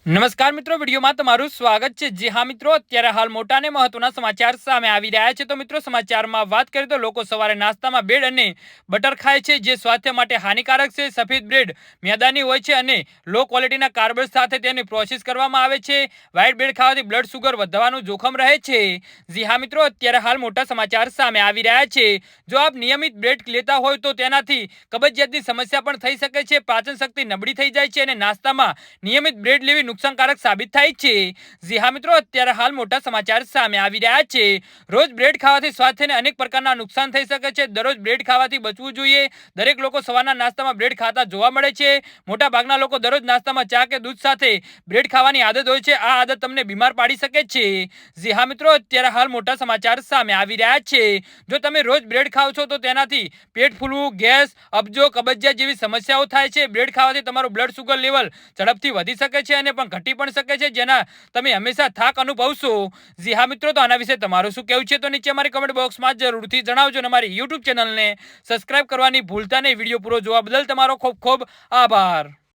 નમસ્કાર મિત્રો, વિડીયોમાં તમારું સ્વાગત છે। જી હા મિત્રો, અત્યારે હાલ મોટા અને મહત્વના સમાચાર સામે આવી રહ્યા છે। તો મિત્રો, સમાચારમાં વાત કરીએ તો લોકો સવારે નાસ્તામાં બ્રેડ અને બટર ખાય છે, જે સ્વાસ્થ્ય માટે હાનિકારક છે। સફેદ બ્રેડ મેદાની હોય છે અને લો ક્વોલિટીના કાર્બન સાથે તેની પ્રોસેસ કરવામાં આવે છે। વ્હાઇટ બ્રેડ ખાવાથી બ્લડ શુગર વધવાનું જોખમ રહે છે। જી હા મિત્રો, અત્યારે હાલ મોટા સમાચાર સામે આવી રહ્યા છે। જો આપ નિયમિત બ્રેડ લેતા હોય તો તેનાથી કબજિયાતની સમસ્યા પણ થઈ શકે છે, પાચન શક્તિ નબળી થઈ જાય છે અને નાસ્તામાં નિયમિત બ્રેડ લેવી નુકસાનકારક સાબિત થાય છે। જી હા મિત્રો, અત્યારે હાલ મોટા સમાચાર સામે આવી રહ્યા છે। રોજ બ્રેડ ખાવાથી સ્વાસ્થ્યને અનેક પ્રકારના નુકસાન થઈ શકે છે। દરરોજ બ્રેડ ખાવાથી બચવું જોઈએ। દરેક લોકો સવારના નાસ્તામાં બ્રેડ ખાતા જોવા મળે છે। મોટા ભાગના લોકો દરરોજ નાસ્તામાં ચા કે દૂધ સાથે બ્રેડ ખાવાની આદત હોય છે। આ આદત તમને બીમાર પાડી શકે છે। જી હા મિત્રો, અત્યારે હાલ મોટા સમાચાર સામે આવી રહ્યા છે। જો તમે રોજ બ્રેડ ખાવ છો તો તેનાથી પેટ ફૂલવું, ગેસ, અબજો, કબજિયાત જેવી સમસ્યાઓ થાય છે। બ્રેડ ખાવાથી તમારું બ્લડ શુગર લેવલ ઝડપથી વધી શકે છે અને પણ ઘટી પણ શકે છે, જેના તમે હંમેશા થાક અનુભવશો। જી હા મિત્રો, તો આના વિશે તમારું શું કહેવું છે તો નીચે અમારી કમેન્ટ બોક્સમાં જરૂરથી જણાવજો અને અમારી યુટ્યુબ ચેનલને સબસ્ક્રાઇબ કરવાની ભૂલતા નહીં। વિડીયો પૂરો જોવા બદલ તમારો ખૂબ ખૂબ આભાર।